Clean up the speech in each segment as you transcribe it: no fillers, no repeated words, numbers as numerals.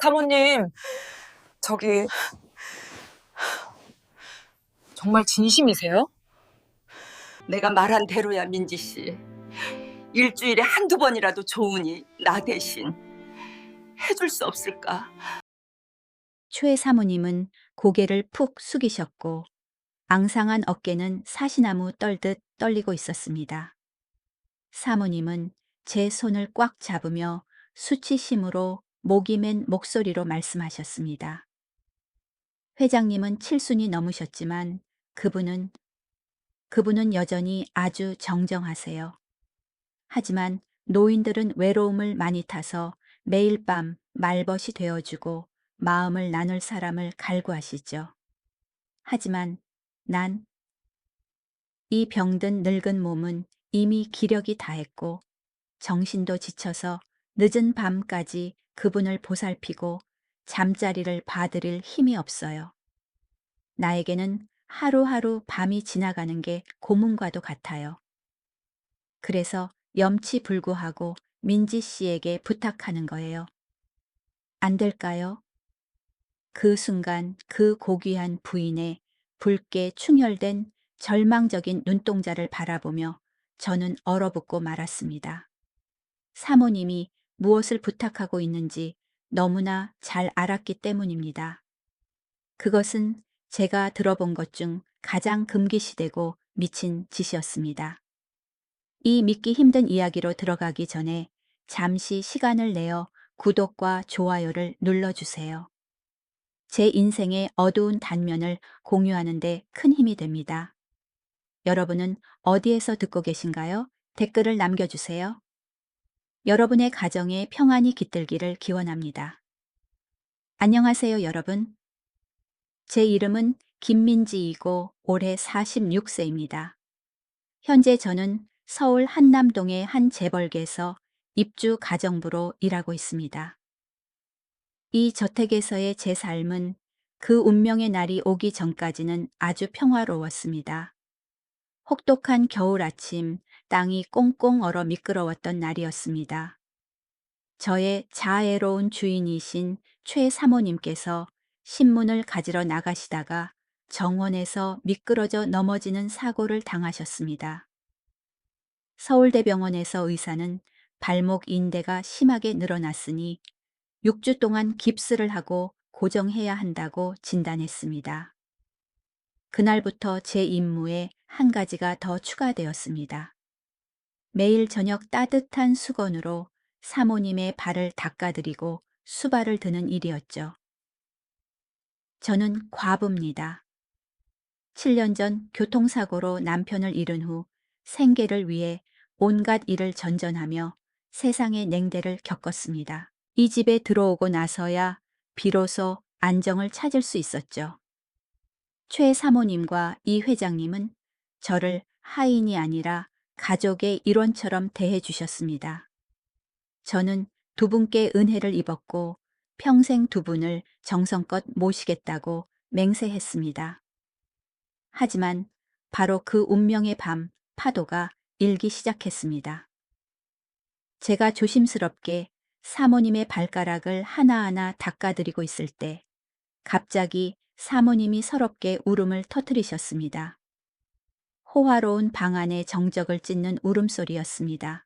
사모님, 저기, 정말 진심이세요? 내가 말한 대로야, 민지 씨. 일주일에 한두 번이라도 좋으니 나 대신 해줄 수 없을까? 최 사모님은 고개를 푹 숙이셨고 앙상한 어깨는 사시나무 떨듯 떨리고 있었습니다. 사모님은 제 손을 꽉 잡으며 수치심으로 목이 맨 목소리로 말씀하셨습니다. 회장님은 칠순이 넘으셨지만 그분은 여전히 아주 정정하세요. 하지만 노인들은 외로움을 많이 타서 매일 밤 말벗이 되어주고 마음을 나눌 사람을 갈구하시죠. 하지만 난 이 병든 늙은 몸은 이미 기력이 다했고 정신도 지쳐서 늦은 밤까지 그분을 보살피고 잠자리를 봐드릴 힘이 없어요. 나에게는 하루하루 밤이 지나가는 게 고문과도 같아요. 그래서 염치불구하고 민지 씨에게 부탁하는 거예요. 안 될까요? 그 순간 그 고귀한 부인의 붉게 충혈된 절망적인 눈동자를 바라보며 저는 얼어붙고 말았습니다. 사모님이 무엇을 부탁하고 있는지 너무나 잘 알았기 때문입니다. 그것은 제가 들어본 것 중 가장 금기시되고 미친 짓이었습니다. 이 믿기 힘든 이야기로 들어가기 전에 잠시 시간을 내어 구독과 좋아요를 눌러주세요. 제 인생의 어두운 단면을 공유하는 데 큰 힘이 됩니다. 여러분은 어디에서 듣고 계신가요? 댓글을 남겨주세요. 여러분의 가정에 평안이 깃들기를 기원합니다. 안녕하세요, 여러분. 제 이름은 김민지이고 올해 46세입니다. 현재 저는 서울 한남동의 한 재벌계에서 입주 가정부로 일하고 있습니다. 이 저택에서의 제 삶은 그 운명의 날이 오기 전까지는 아주 평화로웠습니다. 혹독한 겨울 아침, 땅이 꽁꽁 얼어 미끄러웠던 날이었습니다. 저의 자애로운 주인이신 최 사모님께서 신문을 가지러 나가시다가 정원에서 미끄러져 넘어지는 사고를 당하셨습니다. 서울대병원에서 의사는 발목 인대가 심하게 늘어났으니 6주 동안 깁스를 하고 고정해야 한다고 진단했습니다. 그날부터 제 임무에 한 가지가 더 추가되었습니다. 매일 저녁 따뜻한 수건으로 사모님의 발을 닦아드리고 수발을 드는 일이었죠. 저는 과부입니다. 7년 전 교통사고로 남편을 잃은 후 생계를 위해 온갖 일을 전전하며 세상의 냉대를 겪었습니다. 이 집에 들어오고 나서야 비로소 안정을 찾을 수 있었죠. 최 사모님과 이 회장님은 저를 하인이 아니라 가족의 일원처럼 대해 주셨습니다. 저는 두 분께 은혜를 입었고 평생 두 분을 정성껏 모시겠다고 맹세했습니다. 하지만 바로 그 운명의 밤 파도가 일기 시작했습니다. 제가 조심스럽게 사모님의 발가락을 하나하나 닦아드리고 있을 때 갑자기 사모님이 서럽게 울음을 터뜨리셨습니다. 호화로운 방 안의 정적을 찢는 울음소리였습니다.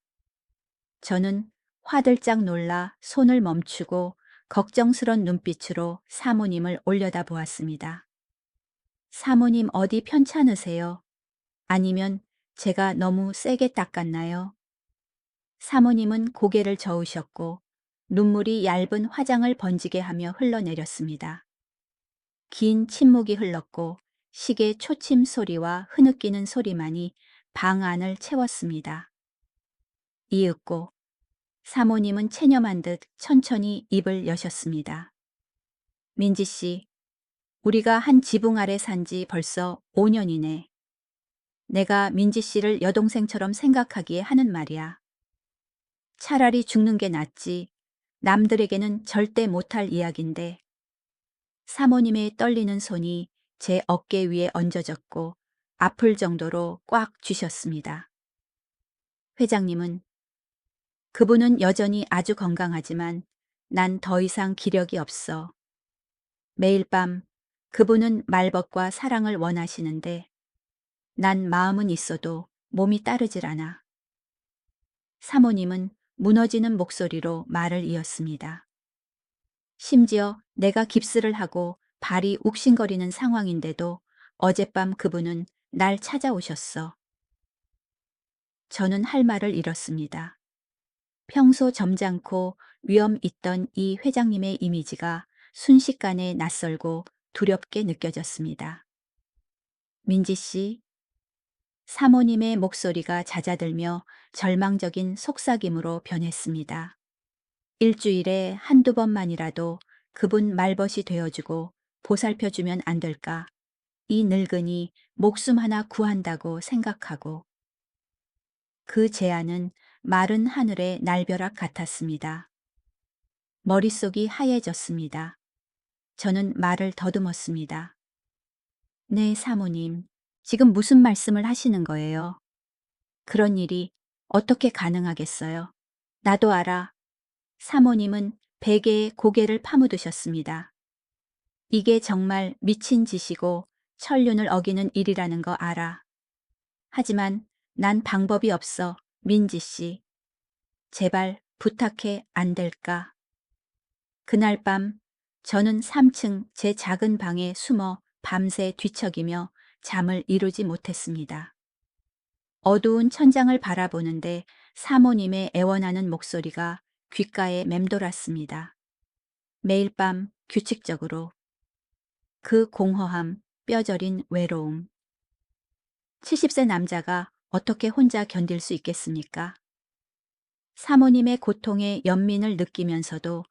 저는 화들짝 놀라 손을 멈추고 걱정스런 눈빛으로 사모님을 올려다보았습니다. 사모님 어디 편찮으세요? 아니면 제가 너무 세게 닦았나요? 사모님은 고개를 저으셨고 눈물이 얇은 화장을 번지게 하며 흘러내렸습니다. 긴 침묵이 흘렀고 시계 초침 소리와 흐느끼는 소리만이 방 안을 채웠습니다. 이윽고 사모님은 체념한 듯 천천히 입을 여셨습니다. 민지 씨, 우리가 한 지붕 아래 산 지 벌써 5년이네. 내가 민지 씨를 여동생처럼 생각하기에 하는 말이야. 차라리 죽는 게 낫지. 남들에게는 절대 못할 이야기인데. 사모님의 떨리는 손이 제 어깨 위에 얹어졌고 아플 정도로 꽉 쥐셨습니다. 회장님은 그분은 여전히 아주 건강하지만 난 더 이상 기력이 없어. 매일 밤 그분은 말벗과 사랑을 원하시는데 난 마음은 있어도 몸이 따르질 않아. 사모님은 무너지는 목소리로 말을 이었습니다. 심지어 내가 깁스를 하고 발이 욱신거리는 상황인데도 어젯밤 그분은 날 찾아오셨어. 저는 할 말을 잃었습니다. 평소 점잖고 위엄 있던 이 회장님의 이미지가 순식간에 낯설고 두렵게 느껴졌습니다. 민지 씨, 사모님의 목소리가 잦아들며 절망적인 속삭임으로 변했습니다. 일주일에 한두 번만이라도 그분 말벗이 되어주고 보살펴주면 안 될까? 이 늙은이 목숨 하나 구한다고 생각하고. 그 제안은 마른 하늘의 날벼락 같았습니다. 머릿속이 하얘졌습니다. 저는 말을 더듬었습니다. 네, 사모님. 지금 무슨 말씀을 하시는 거예요? 그런 일이 어떻게 가능하겠어요? 나도 알아. 사모님은 베개에 고개를 파묻으셨습니다. 이게 정말 미친 짓이고 천륜을 어기는 일이라는 거 알아. 하지만 난 방법이 없어, 민지 씨. 제발 부탁해 안 될까? 그날 밤 저는 3층 제 작은 방에 숨어 밤새 뒤척이며 잠을 이루지 못했습니다. 어두운 천장을 바라보는데 사모님의 애원하는 목소리가 귓가에 맴돌았습니다. 매일 밤 규칙적으로. 그 공허함, 뼈저린 외로움. 70세 남자가 어떻게 혼자 견딜 수 있겠습니까? 사모님의 고통에 연민을 느끼면서도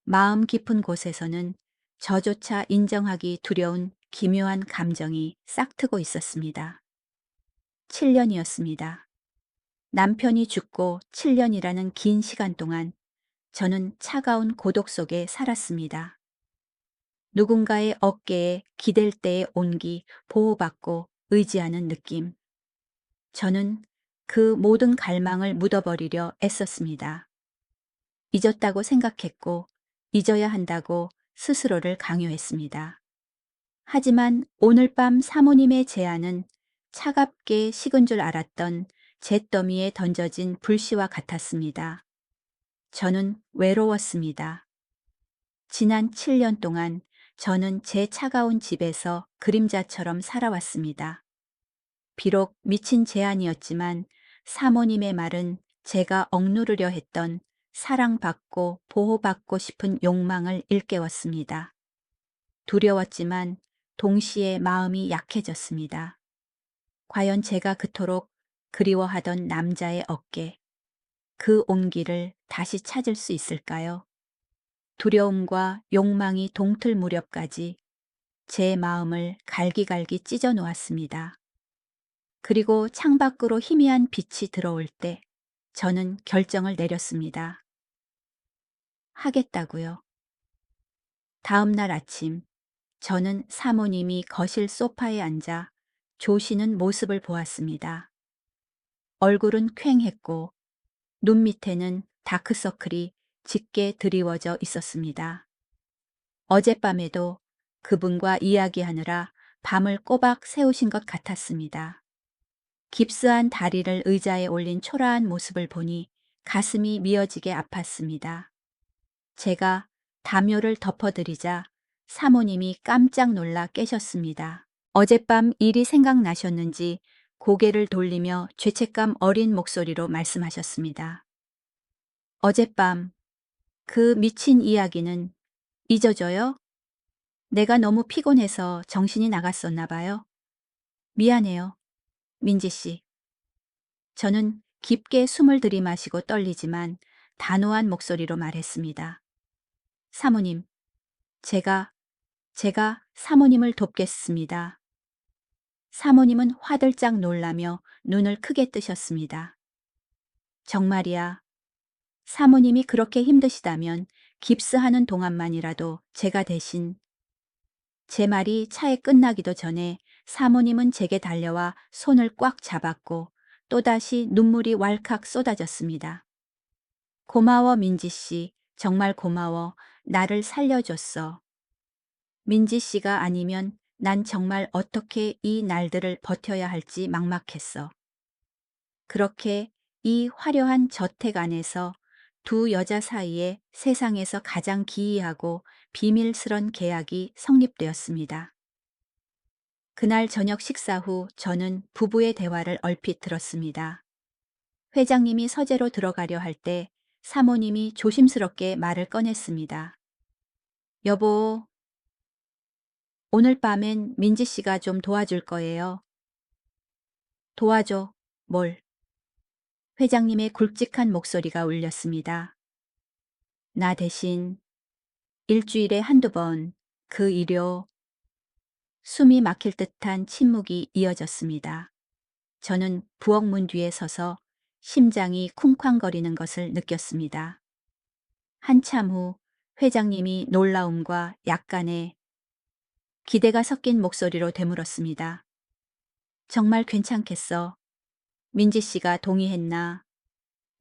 마음 깊은 곳에서는 저조차 인정하기 두려운 기묘한 감정이 싹트고 있었습니다. 7년이었습니다. 남편이 죽고 7년이라는 긴 시간 동안 저는 차가운 고독 속에 살았습니다. 누군가의 어깨에 기댈 때의 온기, 보호받고 의지하는 느낌. 저는 그 모든 갈망을 묻어버리려 애썼습니다. 잊었다고 생각했고 잊어야 한다고 스스로를 강요했습니다. 하지만 오늘 밤 사모님의 제안은 차갑게 식은 줄 알았던 잿더미에 던져진 불씨와 같았습니다. 저는 외로웠습니다. 지난 7년 동안 저는 제 차가운 집에서 그림자처럼 살아왔습니다. 비록 미친 제안이었지만 사모님의 말은 제가 억누르려 했던 사랑받고 보호받고 싶은 욕망을 일깨웠습니다. 두려웠지만 동시에 마음이 약해졌습니다. 과연 제가 그토록 그리워하던 남자의 어깨, 그 온기를 다시 찾을 수 있을까요? 두려움과 욕망이 동틀 무렵까지 제 마음을 갈기갈기 찢어 놓았습니다. 그리고 창밖으로 희미한 빛이 들어올 때 저는 결정을 내렸습니다. 하겠다고요. 다음 날 아침 저는 사모님이 거실 소파에 앉아 조시는 모습을 보았습니다. 얼굴은 퀭했고 눈 밑에는 다크서클이 짙게 드리워져 있었습니다. 어젯밤에도 그분과 이야기하느라 밤을 꼬박 새우신 것 같았습니다. 깁스한 다리를 의자에 올린 초라한 모습을 보니 가슴이 미어지게 아팠습니다. 제가 담요를 덮어드리자 사모님이 깜짝 놀라 깨셨습니다. 어젯밤 일이 생각나셨는지 고개를 돌리며 죄책감 어린 목소리로 말씀하셨습니다. 어젯밤 그 미친 이야기는 잊어줘요? 내가 너무 피곤해서 정신이 나갔었나 봐요. 미안해요, 민지 씨. 저는 깊게 숨을 들이마시고 떨리지만 단호한 목소리로 말했습니다. 사모님, 제가 사모님을 돕겠습니다. 사모님은 화들짝 놀라며 눈을 크게 뜨셨습니다. 정말이야. 사모님이 그렇게 힘드시다면 깁스하는 동안만이라도 제가 대신. 제 말이 차에 끝나기도 전에 사모님은 제게 달려와 손을 꽉 잡았고 또다시 눈물이 왈칵 쏟아졌습니다. 고마워 민지 씨. 정말 고마워. 나를 살려줬어. 민지 씨가 아니면 난 정말 어떻게 이 날들을 버텨야 할지 막막했어. 그렇게 이 화려한 저택 안에서 두 여자 사이에 세상에서 가장 기이하고 비밀스런 계약이 성립되었습니다. 그날 저녁 식사 후 저는 부부의 대화를 얼핏 들었습니다. 회장님이 서재로 들어가려 할 때 사모님이 조심스럽게 말을 꺼냈습니다. 여보, 오늘 밤엔 민지 씨가 좀 도와줄 거예요. 도와줘. 뭘? 회장님의 굵직한 목소리가 울렸습니다. 나 대신 일주일에 한두 번 그 일요. 숨이 막힐 듯한 침묵이 이어졌습니다. 저는 부엌 문 뒤에 서서 심장이 쿵쾅거리는 것을 느꼈습니다. 한참 후 회장님이 놀라움과 약간의 기대가 섞인 목소리로 되물었습니다. 정말 괜찮겠어. 민지 씨가 동의했나?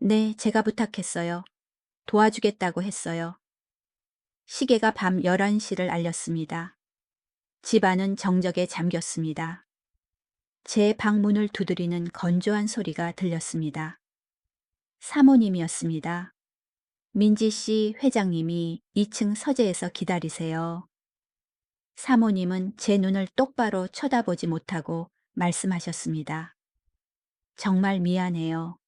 네, 제가 부탁했어요. 도와주겠다고 했어요. 시계가 밤 11시를 알렸습니다. 집안은 정적에 잠겼습니다. 제 방문을 두드리는 건조한 소리가 들렸습니다. 사모님이었습니다. 민지 씨 회장님이 2층 서재에서 기다리세요. 사모님은 제 눈을 똑바로 쳐다보지 못하고 말씀하셨습니다. 정말 미안해요.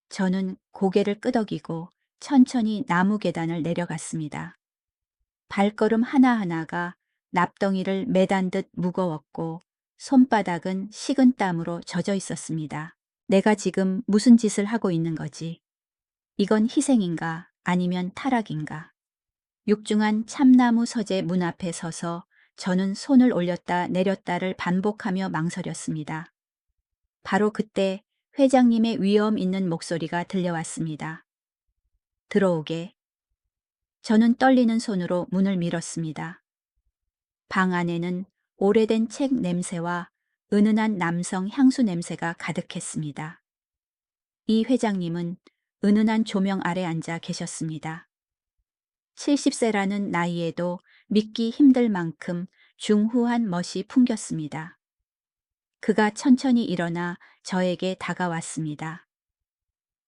저는 고개를 끄덕이고 천천히 나무 계단을 내려갔습니다. 발걸음 하나하나가 납덩이를 매단 듯 무거웠고 손바닥은 식은 땀으로 젖어 있었습니다. 내가 지금 무슨 짓을 하고 있는 거지? 이건 희생인가 아니면 타락인가? 육중한 참나무 서재 문 앞에 서서 저는 손을 올렸다 내렸다를 반복하며 망설였습니다. 바로 그때 회장님의 위엄 있는 목소리가 들려왔습니다. 들어오게. 저는 떨리는 손으로 문을 밀었습니다. 방 안에는 오래된 책 냄새와 은은한 남성 향수 냄새가 가득했습니다. 이 회장님은 은은한 조명 아래 앉아 계셨습니다. 70세라는 나이에도 믿기 힘들 만큼 중후한 멋이 풍겼습니다. 그가 천천히 일어나 저에게 다가왔습니다.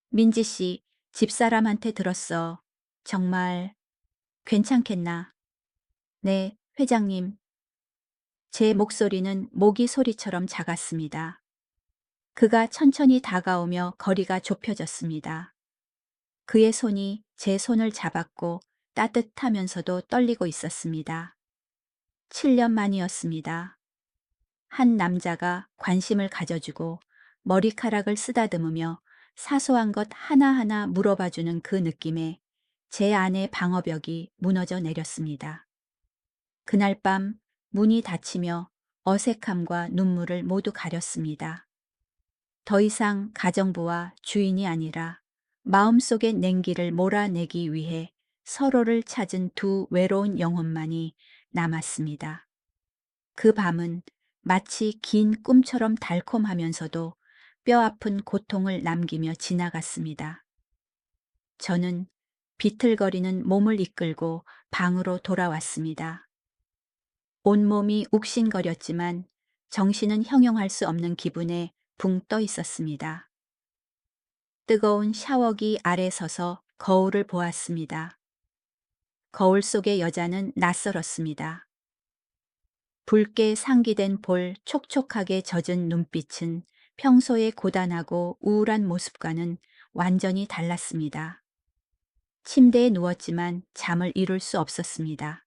민지 씨, 집사람한테 들었어. 정말 괜찮겠나? 네, 회장님. 제 목소리는 모기 소리처럼 작았습니다. 그가 천천히 다가오며 거리가 좁혀졌습니다. 그의 손이 제 손을 잡았고 따뜻하면서도 떨리고 있었습니다. 7년 만이었습니다. 한 남자가 관심을 가져주고 머리카락을 쓰다듬으며 사소한 것 하나하나 물어봐주는 그 느낌에 제 안의 방어벽이 무너져 내렸습니다. 그날 밤 문이 닫히며 어색함과 눈물을 모두 가렸습니다. 더 이상 가정부와 주인이 아니라 마음속의 냉기를 몰아내기 위해 서로를 찾은 두 외로운 영혼만이 남았습니다. 그 밤은 마치 긴 꿈처럼 달콤하면서도 뼈아픈 고통을 남기며 지나갔습니다. 저는 비틀거리는 몸을 이끌고 방으로 돌아왔습니다. 온몸이 욱신거렸지만 정신은 형용할 수 없는 기분에 붕 떠 있었습니다. 뜨거운 샤워기 아래 서서 거울을 보았습니다. 거울 속의 여자는 낯설었습니다. 붉게 상기된 볼 촉촉하게 젖은 눈빛은 평소의 고단하고 우울한 모습과는 완전히 달랐습니다. 침대에 누웠지만 잠을 이룰 수 없었습니다.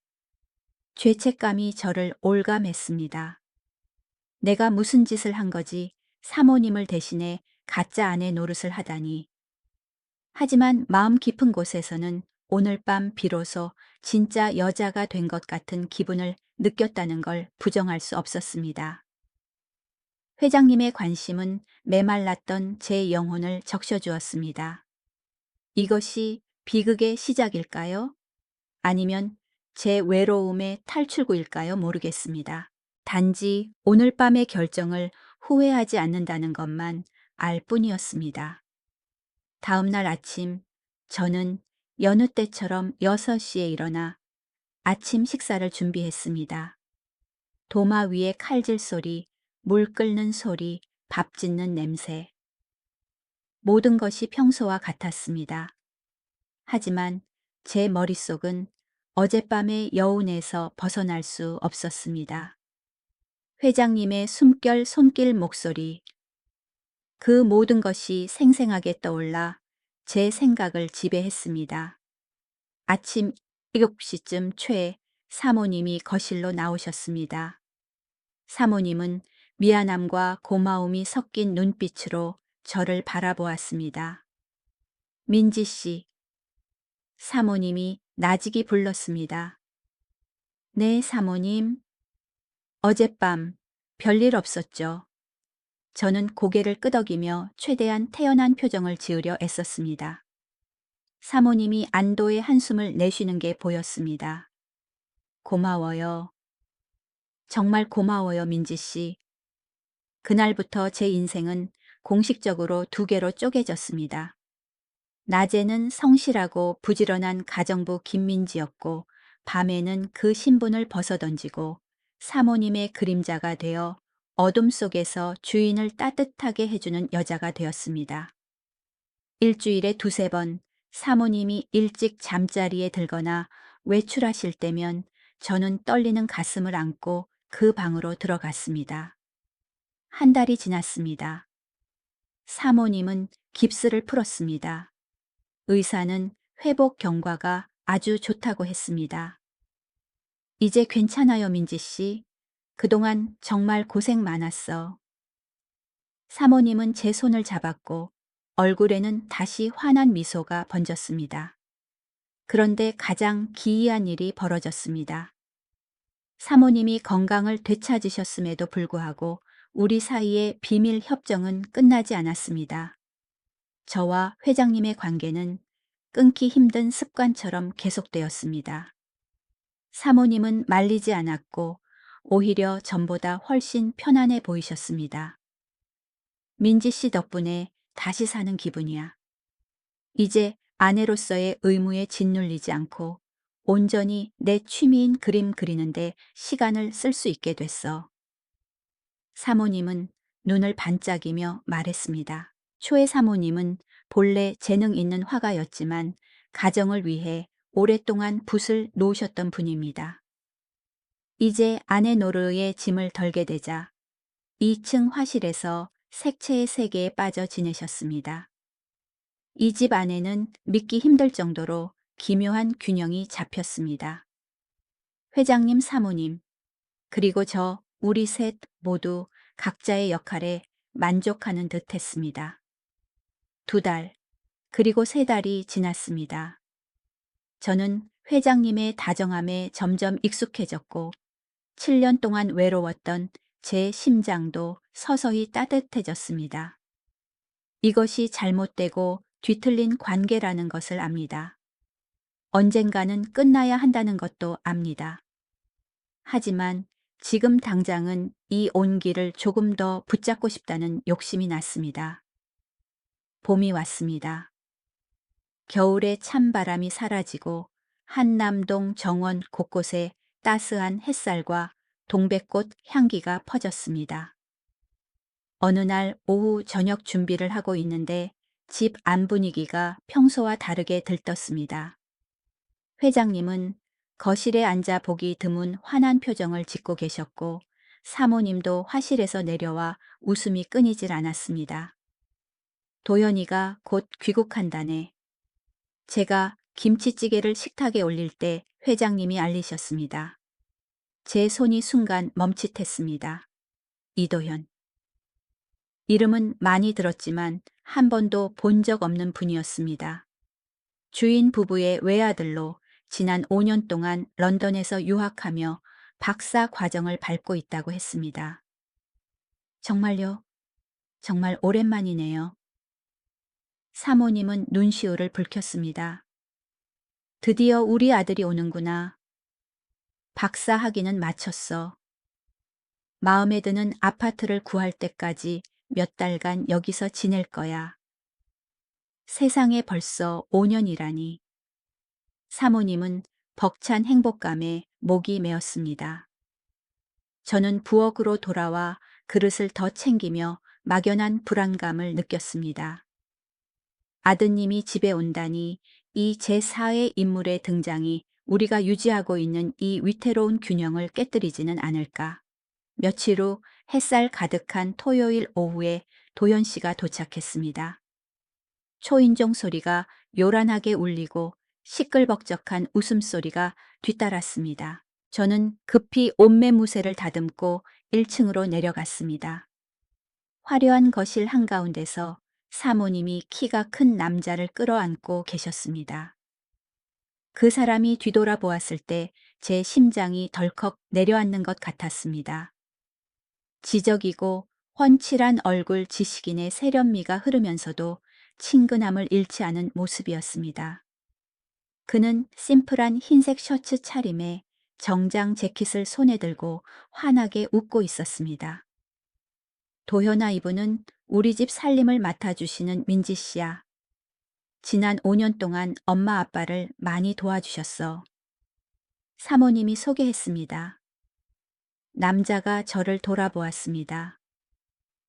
죄책감이 저를 올감했습니다. 내가 무슨 짓을 한 거지 사모님을 대신해 가짜 아내 노릇을 하다니. 하지만 마음 깊은 곳에서는 오늘 밤 비로소 진짜 여자가 된 것 같은 기분을 느꼈다는 걸 부정할 수 없었습니다. 회장님의 관심은 메말랐던 제 영혼을 적셔주었습니다. 이것이 비극의 시작일까요? 아니면 제 외로움의 탈출구일까요? 모르겠습니다. 단지 오늘 밤의 결정을 후회하지 않는다는 것만 알 뿐이었습니다. 다음 날 아침 저는 여느 때처럼 6시에 일어나 아침 식사를 준비했습니다. 도마 위에 칼질 소리, 물 끓는 소리, 밥 짓는 냄새. 모든 것이 평소와 같았습니다. 하지만 제 머릿속은 어젯밤의 여운에서 벗어날 수 없었습니다. 회장님의 숨결 손길 목소리, 그 모든 것이 생생하게 떠올라 제 생각을 지배했습니다. 아침 7시쯤 최 사모님이 거실로 나오셨습니다. 사모님은 미안함과 고마움이 섞인 눈빛으로 저를 바라보았습니다. 민지 씨, 사모님이 나직이 불렀습니다. 네, 사모님. 어젯밤 별일 없었죠. 저는 고개를 끄덕이며 최대한 태연한 표정을 지으려 애썼습니다. 사모님이 안도의 한숨을 내쉬는 게 보였습니다. 고마워요. 정말 고마워요, 민지 씨. 그날부터 제 인생은 공식적으로 2개로 쪼개졌습니다. 낮에는 성실하고 부지런한 가정부 김민지였고, 밤에는 그 신분을 벗어던지고 사모님의 그림자가 되어 어둠 속에서 주인을 따뜻하게 해주는 여자가 되었습니다. 일주일에 2~3번 사모님이 일찍 잠자리에 들거나 외출하실 때면 저는 떨리는 가슴을 안고 그 방으로 들어갔습니다. 한 달이 지났습니다. 사모님은 깁스를 풀었습니다. 의사는 회복 경과가 아주 좋다고 했습니다. 이제 괜찮아요, 민지 씨. 그동안 정말 고생 많았어. 사모님은 제 손을 잡았고 얼굴에는 다시 환한 미소가 번졌습니다. 그런데 가장 기이한 일이 벌어졌습니다. 사모님이 건강을 되찾으셨음에도 불구하고 우리 사이의 비밀 협정은 끝나지 않았습니다. 저와 회장님의 관계는 끊기 힘든 습관처럼 계속되었습니다. 사모님은 말리지 않았고 오히려 전보다 훨씬 편안해 보이셨습니다. 민지 씨 덕분에 다시 사는 기분이야. 이제 아내로서의 의무에 짓눌리지 않고 온전히 내 취미인 그림 그리는데 시간을 쓸 수 있게 됐어. 사모님은 눈을 반짝이며 말했습니다. 초의 사모님은 본래 재능 있는 화가였지만 가정을 위해 오랫동안 붓을 놓으셨던 분입니다. 이제 아내 노르의 짐을 덜게 되자 2층 화실에서 색채의 세계에 빠져 지내셨습니다. 이 집 안에는 믿기 힘들 정도로 기묘한 균형이 잡혔습니다. 회장님, 사모님, 그리고 저, 우리 셋 모두 각자의 역할에 만족하는 듯 했습니다. 2달, 그리고 3달이 지났습니다. 저는 회장님의 다정함에 점점 익숙해졌고 7년 동안 외로웠던 제 심장도 서서히 따뜻해졌습니다. 이것이 잘못되고 뒤틀린 관계라는 것을 압니다. 언젠가는 끝나야 한다는 것도 압니다. 하지만 지금 당장은 이 온기를 조금 더 붙잡고 싶다는 욕심이 났습니다. 봄이 왔습니다. 겨울의 찬바람이 사라지고 한남동 정원 곳곳에 따스한 햇살과 동백꽃 향기가 퍼졌습니다. 어느 날 오후 저녁 준비를 하고 있는데 집 안 분위기가 평소와 다르게 들떴습니다. 회장님은 거실에 앉아 보기 드문 환한 표정을 짓고 계셨고 사모님도 화실에서 내려와 웃음이 끊이질 않았습니다. 도연이가 곧 귀국한다네. 제가 김치찌개를 식탁에 올릴 때 회장님이 알리셨습니다. 제 손이 순간 멈칫했습니다. 이도현. 이름은 많이 들었지만 한 번도 본 적 없는 분이었습니다. 주인 부부의 외아들로 지난 5년 동안 런던에서 유학하며 박사 과정을 밟고 있다고 했습니다. 정말요? 정말 오랜만이네요. 사모님은 눈시울을 붉혔습니다. 드디어 우리 아들이 오는구나. 박사 학위는 마쳤어. 마음에 드는 아파트를 구할 때까지 몇 달간 여기서 지낼 거야. 세상에 벌써 5년이라니. 사모님은 벅찬 행복감에 목이 메었습니다. 저는 부엌으로 돌아와 그릇을 더 챙기며 막연한 불안감을 느꼈습니다. 아드님이 집에 온다니 이 제4의 인물의 등장이 우리가 유지하고 있는 이 위태로운 균형을 깨뜨리지는 않을까. 며칠 후 햇살 가득한 토요일 오후에 도연 씨가 도착했습니다. 초인종 소리가 요란하게 울리고 시끌벅적한 웃음소리가 뒤따랐습니다. 저는 급히 옷매무새를 다듬고 1층으로 내려갔습니다. 화려한 거실 한가운데서 사모님이 키가 큰 남자를 끌어안고 계셨습니다. 그 사람이 뒤돌아보았을 때 제 심장이 덜컥 내려앉는 것 같았습니다. 지적이고 훤칠한 얼굴 지식인의 세련미가 흐르면서도 친근함을 잃지 않은 모습이었습니다. 그는 심플한 흰색 셔츠 차림에 정장 재킷을 손에 들고 환하게 웃고 있었습니다. 도현아, 이분은 우리 집 살림을 맡아주시는 민지 씨야. 지난 5년 동안 엄마 아빠를 많이 도와주셨어. 사모님이 소개했습니다. 남자가 저를 돌아보았습니다.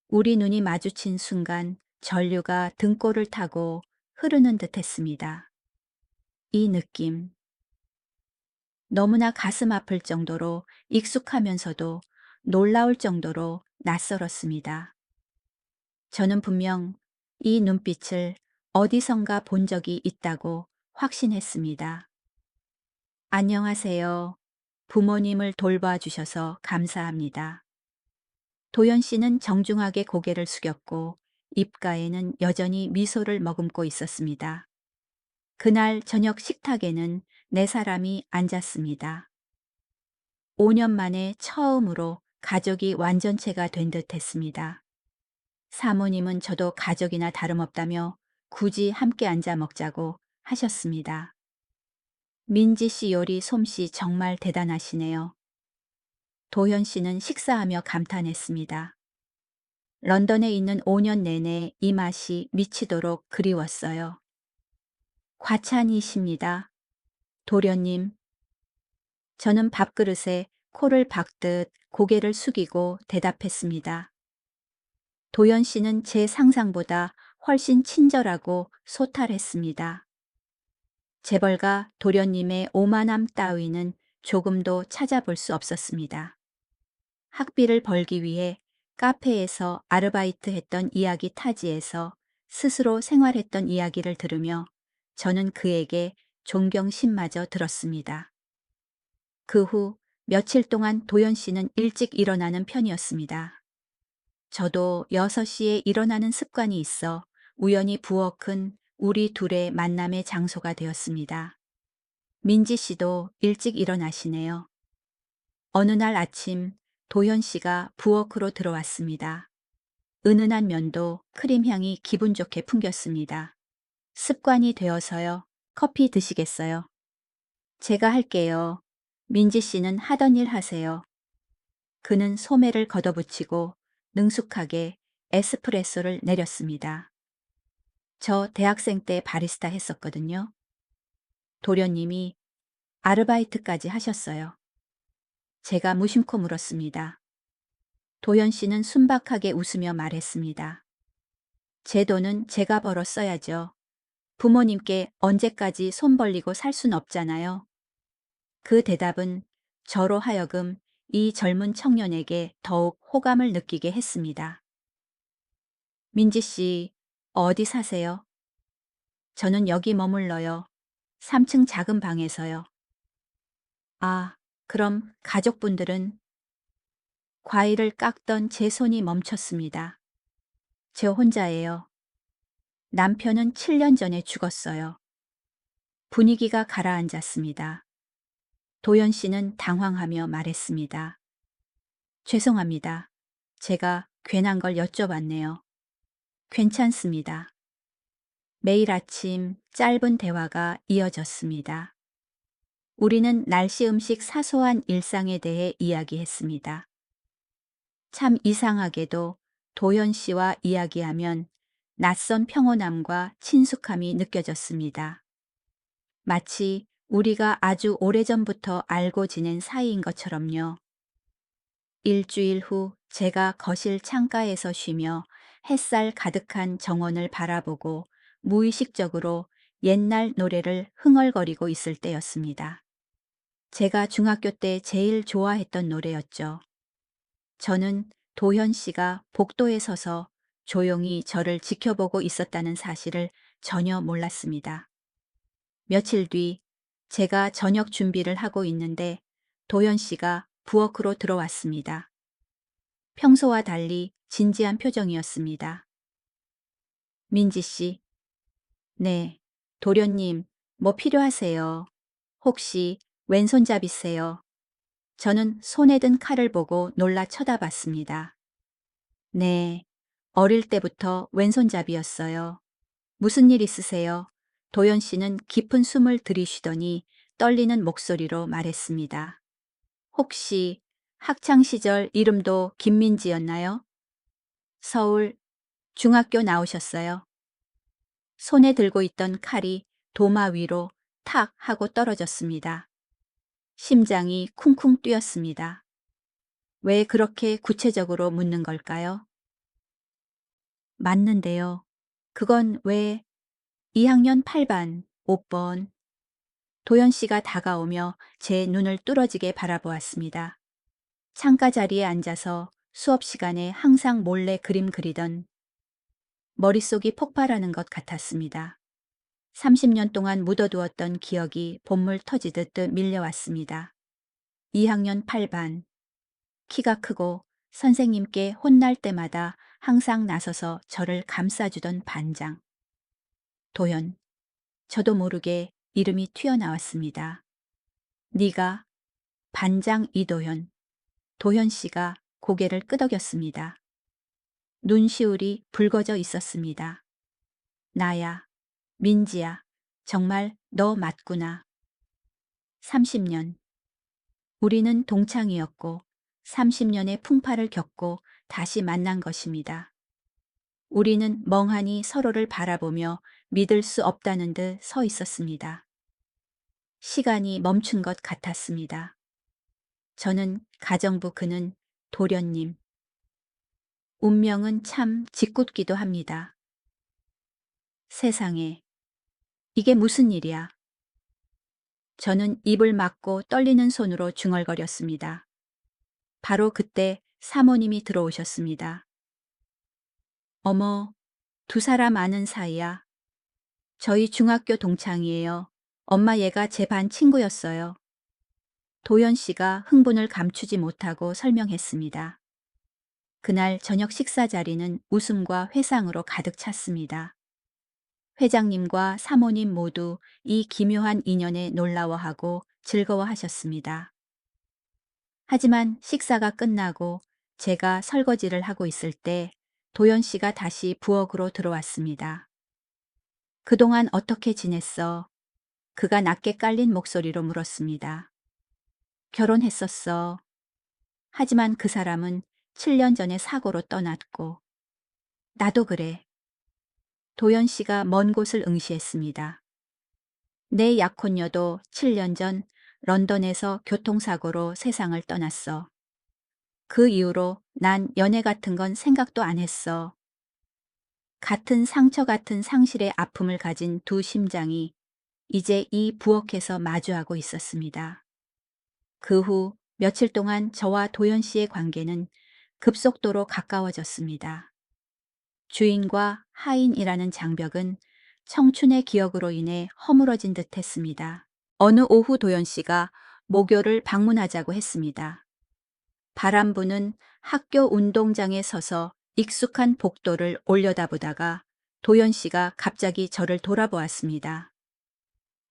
우리 눈이 마주친 순간 전류가 등골을 타고 흐르는 듯 했습니다. 이 느낌. 너무나 가슴 아플 정도로 익숙하면서도 놀라울 정도로 낯설었습니다. 저는 분명 이 눈빛을 어디선가 본 적이 있다고 확신했습니다. 안녕하세요. 부모님을 돌봐주셔서 감사합니다. 도연 씨는 정중하게 고개를 숙였고 입가에는 여전히 미소를 머금고 있었습니다. 그날 저녁 식탁에는 네 사람이 앉았습니다. 5년 만에 처음으로 가족이 완전체가 된 듯 했습니다. 사모님은 저도 가족이나 다름없다며 굳이 함께 앉아 먹자고 하셨습니다. 민지 씨 요리 솜씨 정말 대단하시네요. 도현 씨는 식사하며 감탄했습니다. 런던에 있는 5년 내내 이 맛이 미치도록 그리웠어요. 과찬이십니다. 도련님. 저는 밥그릇에 코를 박듯 고개를 숙이고 대답했습니다. 도연 씨는 제 상상보다 훨씬 친절하고 소탈했습니다. 재벌가 도련님의 오만함 따위는 조금도 찾아볼 수 없었습니다. 학비를 벌기 위해 카페에서 아르바이트 했던 이야기 타지에서 스스로 생활했던 이야기를 들으며 저는 그에게 존경심마저 들었습니다. 그 후 며칠 동안 도연 씨는 일찍 일어나는 편이었습니다. 저도 6시에 일어나는 습관이 있어 우연히 부엌은 우리 둘의 만남의 장소가 되었습니다. 민지 씨도 일찍 일어나시네요. 어느 날 아침 도현 씨가 부엌으로 들어왔습니다. 은은한 면도 크림 향이 기분 좋게 풍겼습니다. 습관이 되어서요. 커피 드시겠어요? 제가 할게요. 민지 씨는 하던 일 하세요. 그는 소매를 걷어붙이고 능숙하게 에스프레소를 내렸습니다. 저 대학생 때 바리스타 했었거든요. 도련님이 아르바이트까지 하셨어요. 제가 무심코 물었습니다. 도연 씨는 순박하게 웃으며 말했습니다. 제 돈은 제가 벌어 써야죠. 부모님께 언제까지 손 벌리고 살 순 없잖아요. 그 대답은 저로 하여금 이 젊은 청년에게 더욱 호감을 느끼게 했습니다. 민지 씨, 어디 사세요? 저는 여기 머물러요. 3층 작은 방에서요. 아, 그럼 가족분들은? 과일을 깎던 제 손이 멈췄습니다. 저 혼자예요. 남편은 7년 전에 죽었어요. 분위기가 가라앉았습니다. 도연 씨는 당황하며 말했습니다. 죄송합니다. 제가 괜한 걸 여쭤봤네요. 괜찮습니다. 매일 아침 짧은 대화가 이어졌습니다. 우리는 날씨 음식 사소한 일상에 대해 이야기했습니다. 참 이상하게도 도현 씨와 이야기하면 낯선 평온함과 친숙함이 느껴졌습니다. 마치 우리가 아주 오래전부터 알고 지낸 사이인 것처럼요. 일주일 후 제가 거실 창가에서 쉬며 햇살 가득한 정원을 바라보고 무의식적으로 옛날 노래를 흥얼거리고 있을 때였습니다. 제가 중학교 때 제일 좋아했던 노래였죠. 저는 도현 씨가 복도에 서서 조용히 저를 지켜보고 있었다는 사실을 전혀 몰랐습니다. 며칠 뒤 제가 저녁 준비를 하고 있는데 도현 씨가 부엌으로 들어왔습니다. 평소와 달리 진지한 표정이었습니다. 민지 씨, 네, 도련님, 뭐 필요하세요? 혹시 왼손잡이세요? 저는 손에 든 칼을 보고 놀라 쳐다봤습니다. 네, 어릴 때부터 왼손잡이였어요. 무슨 일 있으세요? 도연 씨는 깊은 숨을 들이쉬더니 떨리는 목소리로 말했습니다. 혹시 학창시절 이름도 김민지였나요? 서울 중학교 나오셨어요? 손에 들고 있던 칼이 도마 위로 탁 하고 떨어졌습니다. 심장이 쿵쿵 뛰었습니다. 왜 그렇게 구체적으로 묻는 걸까요? 맞는데요. 그건 왜 2학년 8반 5번. 도연 씨가 다가오며 제 눈을 뚫어지게 바라보았습니다. 창가 자리에 앉아서 수업 시간에 항상 몰래 그림 그리던 머릿속이 폭발하는 것 같았습니다. 30년 동안 묻어두었던 기억이 봇물 터지듯 밀려왔습니다. 2학년 8반. 키가 크고 선생님께 혼날 때마다 항상 나서서 저를 감싸주던 반장. 도연. 저도 모르게 이름이 튀어나왔습니다. 네가 반장 이도현. 도현 씨가 고개를 끄덕였습니다. 눈시울이 붉어져 있었습니다. 나야, 민지야, 정말 너 맞구나. 30년. 우리는 동창이었고 30년의 풍파를 겪고 다시 만난 것입니다. 우리는 멍하니 서로를 바라보며 믿을 수 없다는 듯 서 있었습니다. 시간이 멈춘 것 같았습니다. 저는 가정부, 그는 도련님. 운명은 참 짓궂기도 합니다. 세상에, 이게 무슨 일이야? 저는 입을 막고 떨리는 손으로 중얼거렸습니다. 바로 그때 사모님이 들어오셨습니다. 어머, 두 사람 아는 사이야. 저희 중학교 동창이에요. 엄마, 얘가 제 반 친구였어요. 도연 씨가 흥분을 감추지 못하고 설명했습니다. 그날 저녁 식사 자리는 웃음과 회상으로 가득 찼습니다. 회장님과 사모님 모두 이 기묘한 인연에 놀라워하고 즐거워하셨습니다. 하지만 식사가 끝나고 제가 설거지를 하고 있을 때 도연 씨가 다시 부엌으로 들어왔습니다. 그동안 어떻게 지냈어? 그가 낮게 깔린 목소리로 물었습니다. 결혼했었어. 하지만 그 사람은 7년 전에 사고로 떠났고. 나도 그래. 도연 씨가 먼 곳을 응시했습니다. 내 약혼녀도 7년 전 런던에서 교통사고로 세상을 떠났어. 그 이후로 난 연애 같은 건 생각도 안 했어. 같은 상처 같은 상실의 아픔을 가진 두 심장이 이제 이 부엌에서 마주하고 있었습니다. 그 후 며칠 동안 저와 도연 씨의 관계는 급속도로 가까워졌습니다. 주인과 하인이라는 장벽은 청춘의 기억으로 인해 허물어진 듯 했습니다. 어느 오후 도연 씨가 모교를 방문하자고 했습니다. 바람 부는 학교 운동장에 서서 익숙한 복도를 올려다보다가 도연 씨가 갑자기 저를 돌아보았습니다.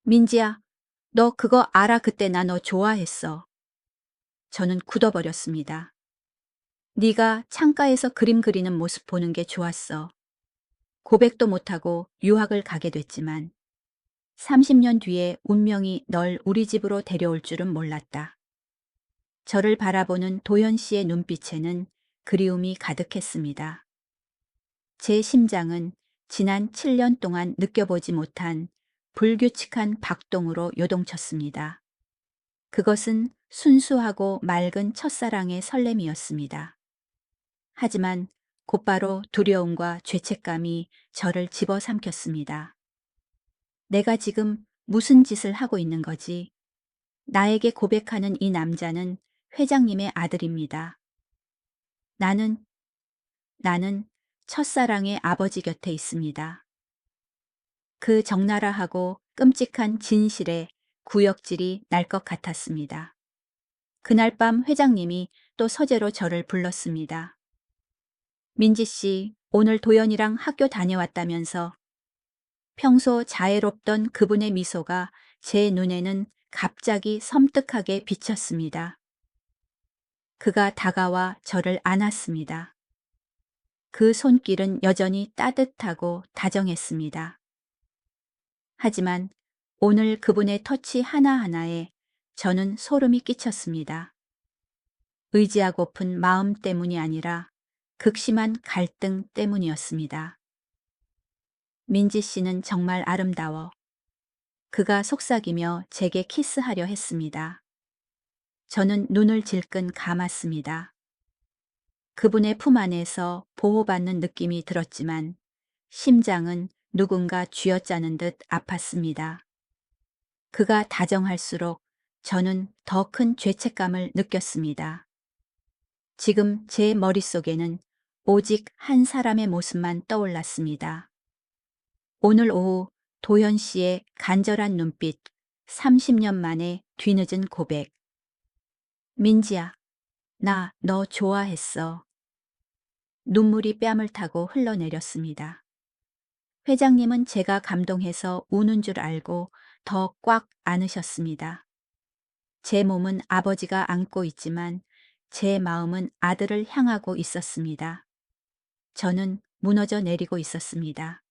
민지야, 너 그거 알아? 그때 나 너 좋아했어. 저는 굳어버렸습니다. 네가 창가에서 그림 그리는 모습 보는 게 좋았어. 고백도 못하고 유학을 가게 됐지만 30년 뒤에 운명이 널 우리 집으로 데려올 줄은 몰랐다. 저를 바라보는 도연 씨의 눈빛에는 그리움이 가득했습니다. 제 심장은 지난 7년 동안 느껴보지 못한 불규칙한 박동으로 요동쳤습니다. 그것은 순수하고 맑은 첫사랑의 설렘이었습니다. 하지만 곧바로 두려움과 죄책감이 저를 집어삼켰습니다. 내가 지금 무슨 짓을 하고 있는 거지? 나에게 고백하는 이 남자는 회장님의 아들입니다. 나는 첫사랑의 아버지 곁에 있습니다. 그 적나라하고 끔찍한 진실에 구역질이 날 것 같았습니다. 그날 밤 회장님이 또 서재로 저를 불렀습니다. 민지 씨, 오늘 도연이랑 학교 다녀왔다면서. 평소 자애롭던 그분의 미소가 제 눈에는 갑자기 섬뜩하게 비쳤습니다. 그가 다가와 저를 안았습니다. 그 손길은 여전히 따뜻하고 다정했습니다. 하지만 오늘 그분의 터치 하나하나에 저는 소름이 끼쳤습니다. 의지하고픈 마음 때문이 아니라 극심한 갈등 때문이었습니다. 민지 씨는 정말 아름다워. 그가 속삭이며 제게 키스하려 했습니다. 저는 눈을 질끈 감았습니다. 그분의 품 안에서 보호받는 느낌이 들었지만 심장은 누군가 쥐어짜는 듯 아팠습니다. 그가 다정할수록 저는 더 큰 죄책감을 느꼈습니다. 지금 제 머릿속에는 오직 한 사람의 모습만 떠올랐습니다. 오늘 오후 도현 씨의 간절한 눈빛, 30년 만에 뒤늦은 고백. 민지야, 나 너 좋아했어. 눈물이 뺨을 타고 흘러내렸습니다. 회장님은 제가 감동해서 우는 줄 알고 더 꽉 안으셨습니다. 제 몸은 아버지가 안고 있지만 제 마음은 아들을 향하고 있었습니다. 저는 무너져 내리고 있었습니다.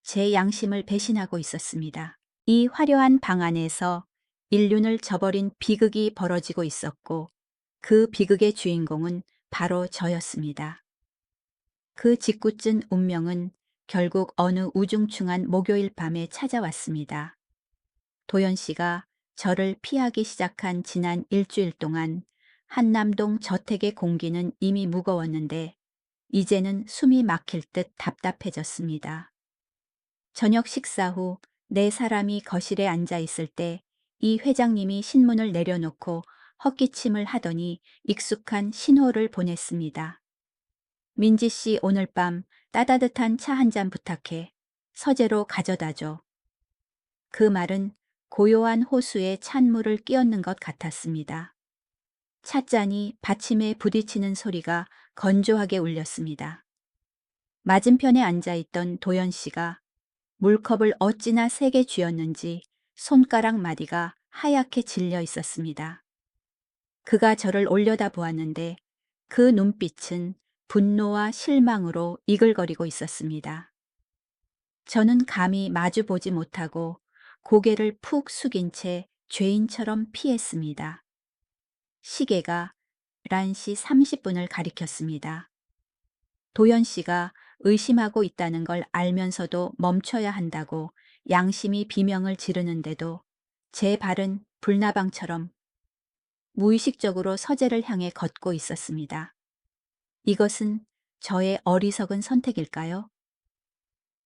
제 양심을 배신하고 있었습니다. 이 화려한 방 안에서 인륜을 저버린 비극이 벌어지고 있었고 그 비극의 주인공은 바로 저였습니다. 그 짓궂은 운명은 결국 어느 우중충한 목요일 밤에 찾아왔습니다. 도연 씨가 저를 피하기 시작한 지난 일주일 동안 한남동 저택의 공기는 이미 무거웠는데 이제는 숨이 막힐 듯 답답해졌습니다. 저녁 식사 후 네 사람이 거실에 앉아 있을 때 이 회장님이 신문을 내려놓고 헛기침을 하더니 익숙한 신호를 보냈습니다. 민지 씨 오늘 밤 따뜻한 차 한 잔 부탁해. 서재로 가져다 줘. 그 말은 고요한 호수에 찬물을 끼얹는 것 같았습니다. 찻잔이 받침에 부딪히는 소리가 건조하게 울렸습니다. 맞은편에 앉아있던 도연 씨가 물컵을 어찌나 세게 쥐었는지 손가락 마디가 하얗게 질려 있었습니다. 그가 저를 올려다 보았는데 그 눈빛은 분노와 실망으로 이글거리고 있었습니다. 저는 감히 마주보지 못하고 고개를 푹 숙인 채 죄인처럼 피했습니다. 시계가 11시 30분을 가리켰습니다. 도연 씨가 의심하고 있다는 걸 알면서도 멈춰야 한다고 양심이 비명을 지르는데도 제 발은 불나방처럼 무의식적으로 서재를 향해 걷고 있었습니다. 이것은 저의 어리석은 선택일까요?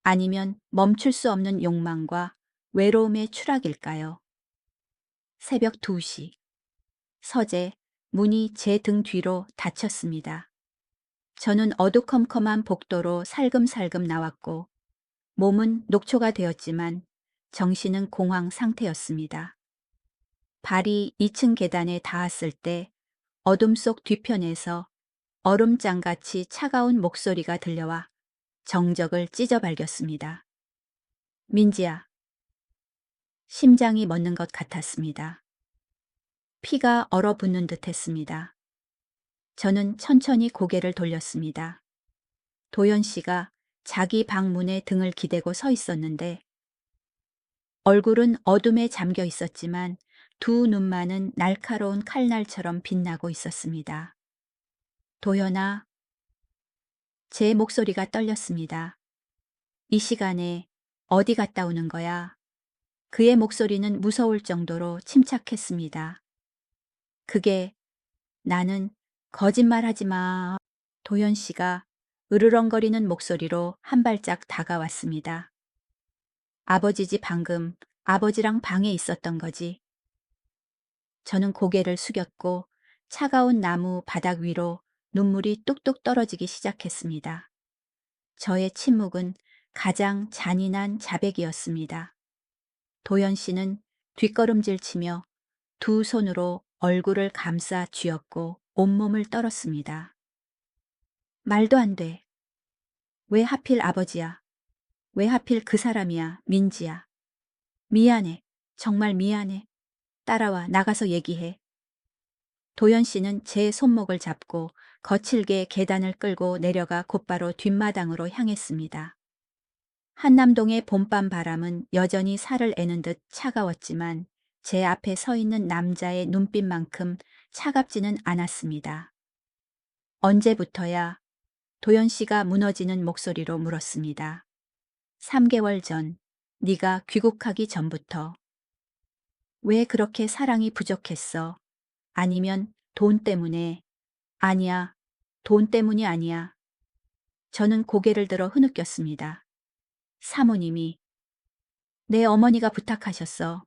아니면 멈출 수 없는 욕망과 외로움의 추락일까요? 새벽 2시. 서재, 문이 제 등 뒤로 닫혔습니다. 저는 어두컴컴한 복도로 살금살금 나왔고 몸은 녹초가 되었지만 정신은 공황 상태였습니다. 발이 2층 계단에 닿았을 때 어둠 속 뒤편에서 얼음장같이 차가운 목소리가 들려와 정적을 찢어 발겼습니다. 민지야. 심장이 멎는 것 같았습니다. 피가 얼어붙는 듯 했습니다. 저는 천천히 고개를 돌렸습니다. 도연 씨가 자기 방 문에 등을 기대고 서 있었는데 얼굴은 어둠에 잠겨 있었지만 두 눈만은 날카로운 칼날처럼 빛나고 있었습니다. 도연아. 제 목소리가 떨렸습니다. 이 시간에 어디 갔다 오는 거야? 그의 목소리는 무서울 정도로 침착했습니다. 그게 나는 거짓말하지 마. 도연 씨가 으르렁거리는 목소리로 한 발짝 다가왔습니다. 아버지 집 방금 아버지랑 방에 있었던 거지. 저는 고개를 숙였고 차가운 나무 바닥 위로 눈물이 뚝뚝 떨어지기 시작했습니다. 저의 침묵은 가장 잔인한 자백이었습니다. 도연 씨는 뒷걸음질 치며 두 손으로 얼굴을 감싸 쥐었고 온몸을 떨었습니다. 말도 안 돼. 왜 하필 아버지야? 왜 하필 그 사람이야, 민지야? 미안해. 정말 미안해. 따라와, 나가서 얘기해. 도연 씨는 제 손목을 잡고 거칠게 계단을 끌고 내려가 곧바로 뒷마당으로 향했습니다. 한남동의 봄밤 바람은 여전히 살을 애는 듯 차가웠지만 제 앞에 서 있는 남자의 눈빛만큼 차갑지는 않았습니다. 언제부터야? 도연 씨가 무너지는 목소리로 물었습니다. 3개월 전, 네가 귀국하기 전부터. 왜 그렇게 사랑이 부족했어? 아니면 돈 때문에? 아니야, 돈 때문이 아니야. 저는 고개를 들어 흐느꼈습니다. 사모님이. 내 어머니가 부탁하셨어.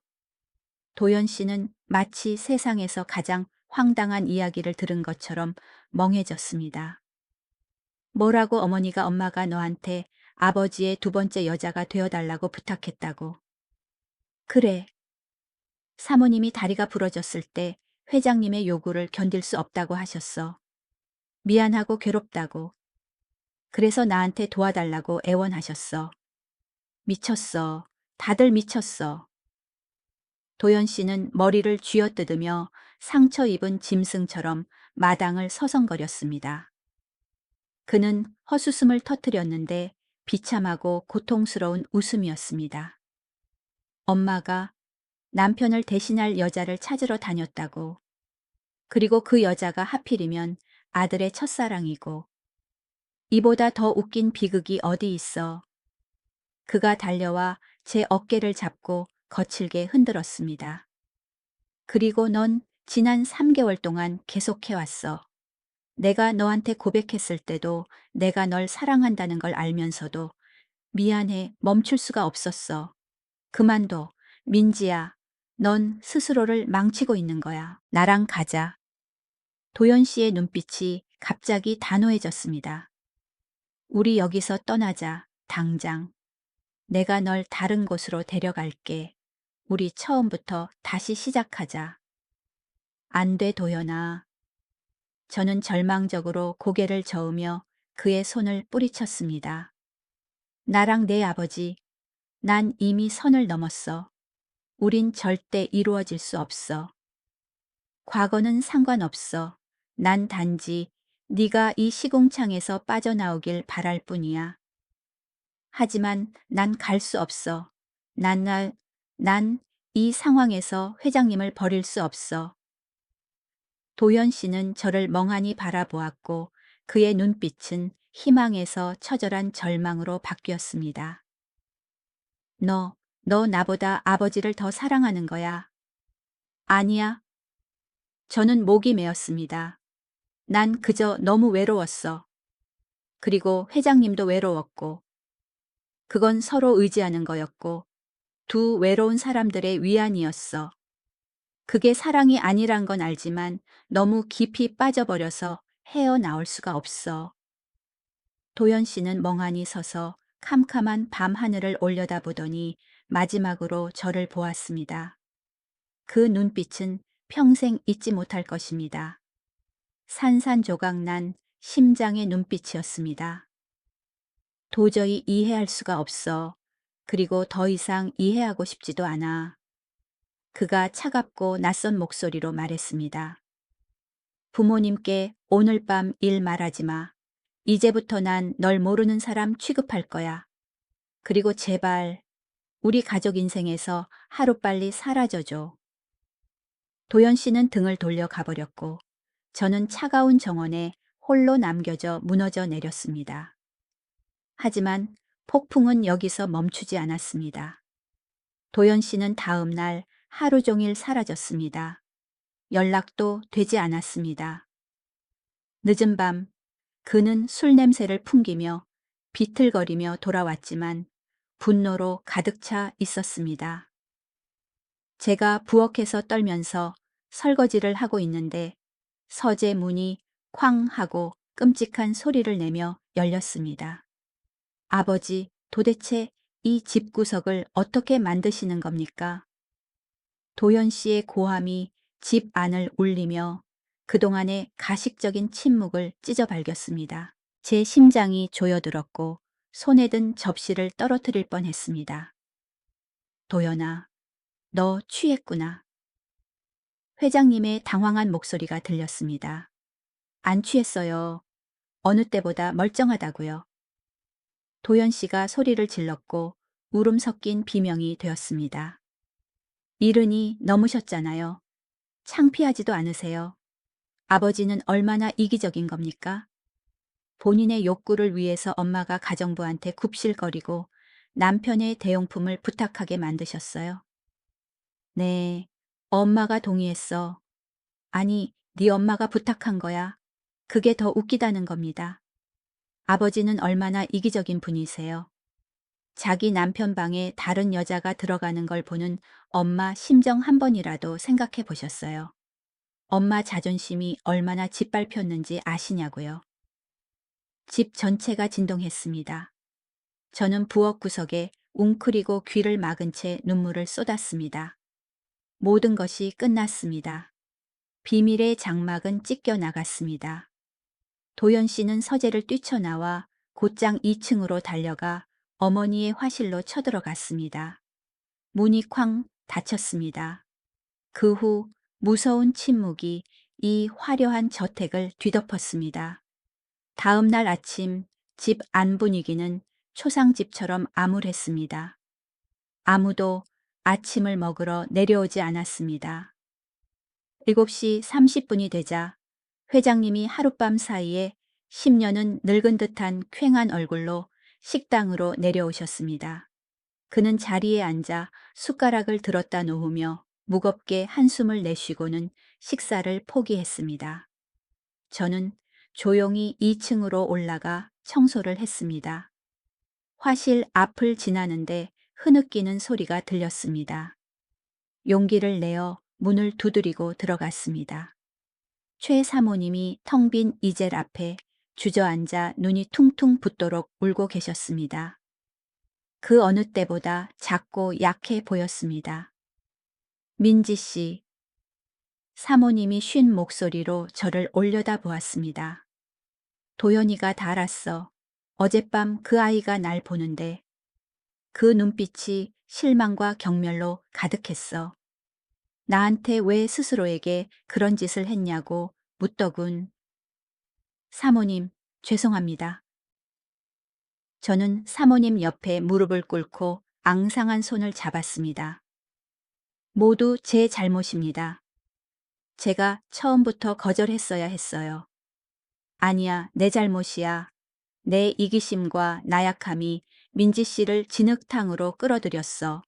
도연 씨는 마치 세상에서 가장 황당한 이야기를 들은 것처럼 멍해졌습니다. 뭐라고 엄마가 너한테 아버지의 두 번째 여자가 되어달라고 부탁했다고. 그래. 사모님이 다리가 부러졌을 때 회장님의 요구를 견딜 수 없다고 하셨어. 미안하고 괴롭다고. 그래서 나한테 도와달라고 애원하셨어. 미쳤어. 다들 미쳤어. 도연 씨는 머리를 쥐어뜯으며 상처 입은 짐승처럼 마당을 서성거렸습니다. 그는 헛웃음을 터뜨렸는데 비참하고 고통스러운 웃음이었습니다. 엄마가 남편을 대신할 여자를 찾으러 다녔다고. 그리고 그 여자가 하필이면 아들의 첫사랑이고. 이보다 더 웃긴 비극이 어디 있어. 그가 달려와 제 어깨를 잡고 거칠게 흔들었습니다. 그리고 넌 지난 3개월 동안 계속해왔어. 내가 너한테 고백했을 때도 내가 널 사랑한다는 걸 알면서도 미안해, 멈출 수가 없었어. 그만둬. 민지야, 넌 스스로를 망치고 있는 거야. 나랑 가자. 도연 씨의 눈빛이 갑자기 단호해졌습니다. 우리 여기서 떠나자, 당장. 내가 널 다른 곳으로 데려갈게. 우리 처음부터 다시 시작하자. 안 돼, 도연아. 저는 절망적으로 고개를 저으며 그의 손을 뿌리쳤습니다. 나랑 내 아버지, 난 이미 선을 넘었어. 우린 절대 이루어질 수 없어. 과거는 상관없어. 난 단지 네가 이 시궁창에서 빠져나오길 바랄 뿐이야. 하지만 난 갈 수 없어. 난 이 상황에서 회장님을 버릴 수 없어. 도연 씨는 저를 멍하니 바라보았고 그의 눈빛은 희망에서 처절한 절망으로 바뀌었습니다. 너 나보다 아버지를 더 사랑하는 거야. 아니야. 저는 목이 메었습니다. 난 그저 너무 외로웠어. 그리고 회장님도 외로웠고. 그건 서로 의지하는 거였고 두 외로운 사람들의 위안이었어. 그게 사랑이 아니란 건 알지만 너무 깊이 빠져버려서 헤어나올 수가 없어. 도연 씨는 멍하니 서서 캄캄한 밤 하늘을 올려다보더니 마지막으로 저를 보았습니다. 그 눈빛은 평생 잊지 못할 것입니다. 산산조각난 심장의 눈빛이었습니다. 도저히 이해할 수가 없어. 그리고 더 이상 이해하고 싶지도 않아. 그가 차갑고 낯선 목소리로 말했습니다. 부모님께 오늘 밤 일 말하지 마. 이제부터 난 널 모르는 사람 취급할 거야. 그리고 제발 우리 가족 인생에서 하루빨리 사라져줘. 도연 씨는 등을 돌려 가버렸고 저는 차가운 정원에 홀로 남겨져 무너져 내렸습니다. 하지만 폭풍은 여기서 멈추지 않았습니다. 도연 씨는 다음 날 하루 종일 사라졌습니다. 연락도 되지 않았습니다. 늦은 밤 그는 술 냄새를 풍기며 비틀거리며 돌아왔지만 분노로 가득 차 있었습니다. 제가 부엌에서 떨면서 설거지를 하고 있는데 서재 문이 쾅 하고 끔찍한 소리를 내며 열렸습니다. 아버지, 도대체 이 집구석을 어떻게 만드시는 겁니까? 도연 씨의 고함이 집 안을 울리며 그동안의 가식적인 침묵을 찢어발겼습니다. 제 심장이 조여들었고 손에 든 접시를 떨어뜨릴 뻔했습니다. 도연아, 너 취했구나. 회장님의 당황한 목소리가 들렸습니다. 안 취했어요. 어느 때보다 멀쩡하다고요. 도연 씨가 소리를 질렀고 울음 섞인 비명이 되었습니다. 이른이 넘으셨잖아요. 창피하지도 않으세요. 아버지는 얼마나 이기적인 겁니까? 본인의 욕구를 위해서 엄마가 가정부한테 굽실거리고 남편의 대용품을 부탁하게 만드셨어요. 네, 엄마가 동의했어. 아니, 네 엄마가 부탁한 거야. 그게 더 웃기다는 겁니다. 아버지는 얼마나 이기적인 분이세요. 자기 남편 방에 다른 여자가 들어가는 걸 보는 엄마 심정 한 번이라도 생각해 보셨어요. 엄마 자존심이 얼마나 짓밟혔는지 아시냐고요. 집 전체가 진동했습니다. 저는 부엌 구석에 웅크리고 귀를 막은 채 눈물을 쏟았습니다. 모든 것이 끝났습니다. 비밀의 장막은 찢겨 나갔습니다. 도연 씨는 서재를 뛰쳐나와 곧장 2층으로 달려가 어머니의 화실로 쳐들어갔습니다. 문이 쾅 닫혔습니다. 그 후 무서운 침묵이 이 화려한 저택을 뒤덮었습니다. 다음 날 아침 집 안 분위기는 초상집처럼 암울했습니다. 아무도 아침을 먹으러 내려오지 않았습니다. 7시 30분이 되자 회장님이 하룻밤 사이에 10년은 늙은 듯한 퀭한 얼굴로 식당으로 내려오셨습니다. 그는 자리에 앉아 숟가락을 들었다 놓으며 무겁게 한숨을 내쉬고는 식사를 포기했습니다. 저는 조용히 2층으로 올라가 청소를 했습니다. 화실 앞을 지나는데 흐느끼는 소리가 들렸습니다. 용기를 내어 문을 두드리고 들어갔습니다. 최 사모님이 텅 빈 이젤 앞에 주저앉아 눈이 퉁퉁 붓도록 울고 계셨습니다. 그 어느 때보다 작고 약해 보였습니다. 민지 씨. 사모님이 쉰 목소리로 저를 올려다 보았습니다. 도연이가 다 알았어. 어젯밤 그 아이가 날 보는데 그 눈빛이 실망과 경멸로 가득했어. 나한테 왜 스스로에게 그런 짓을 했냐고 묻더군. 사모님, 죄송합니다. 저는 사모님 옆에 무릎을 꿇고 앙상한 손을 잡았습니다. 모두 제 잘못입니다. 제가 처음부터 거절했어야 했어요. 아니야, 내 잘못이야. 내 이기심과 나약함이 민지 씨를 진흙탕으로 끌어들였어.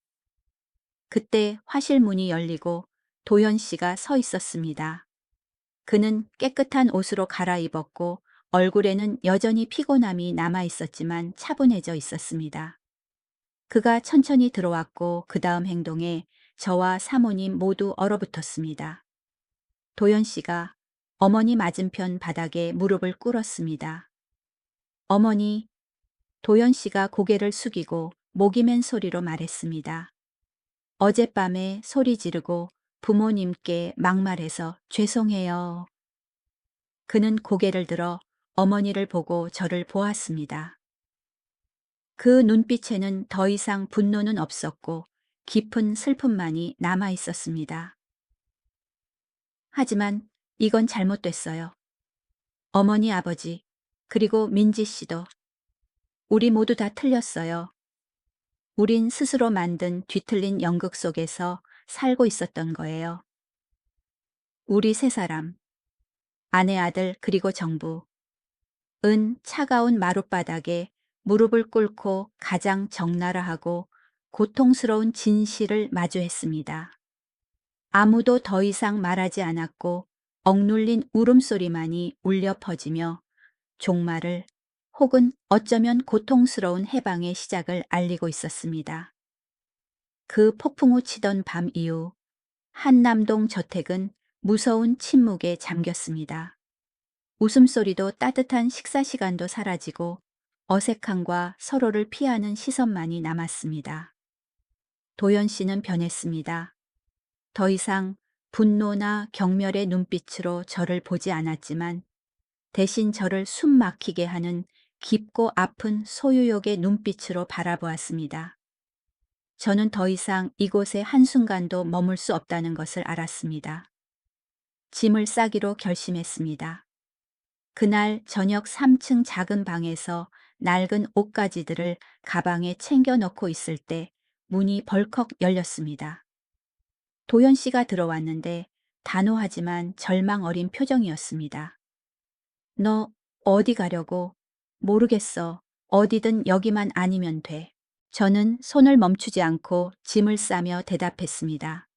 그때 화실 문이 열리고 도연 씨가 서 있었습니다. 그는 깨끗한 옷으로 갈아입었고 얼굴에는 여전히 피곤함이 남아 있었지만 차분해져 있었습니다. 그가 천천히 들어왔고 그 다음 행동에 저와 사모님 모두 얼어붙었습니다. 도연 씨가 어머니 맞은편 바닥에 무릎을 꿇었습니다. 어머니, 도연 씨가 고개를 숙이고 목이 맨 소리로 말했습니다. 어젯밤에 소리 지르고 부모님께 막말해서 죄송해요. 그는 고개를 들어 어머니를 보고 저를 보았습니다. 그 눈빛에는 더 이상 분노는 없었고 깊은 슬픔만이 남아 있었습니다. 하지만 이건 잘못됐어요. 어머니, 아버지, 그리고 민지 씨도. 우리 모두 다 틀렸어요. 우린 스스로 만든 뒤틀린 연극 속에서 살고 있었던 거예요. 우리 세 사람, 아내, 아들, 그리고 정부. 은 차가운 마룻바닥에 무릎을 꿇고 가장 적나라하고 고통스러운 진실을 마주했습니다. 아무도 더 이상 말하지 않았고 억눌린 울음소리만이 울려 퍼지며 종말을 혹은 어쩌면 고통스러운 해방의 시작을 알리고 있었습니다. 그 폭풍우 치던 밤 이후 한남동 저택은 무서운 침묵에 잠겼습니다. 웃음소리도 따뜻한 식사 시간도 사라지고 어색함과 서로를 피하는 시선만이 남았습니다. 도연 씨는 변했습니다. 더 이상 분노나 경멸의 눈빛으로 저를 보지 않았지만 대신 저를 숨 막히게 하는 깊고 아픈 소유욕의 눈빛으로 바라보았습니다. 저는 더 이상 이곳에 한순간도 머물 수 없다는 것을 알았습니다. 짐을 싸기로 결심했습니다. 그날 저녁 3층 작은 방에서 낡은 옷가지들을 가방에 챙겨 넣고 있을 때 문이 벌컥 열렸습니다. 도연 씨가 들어왔는데 단호하지만 절망 어린 표정이었습니다. 너 어디 가려고? 모르겠어. 어디든 여기만 아니면 돼. 저는 손을 멈추지 않고 짐을 싸며 대답했습니다.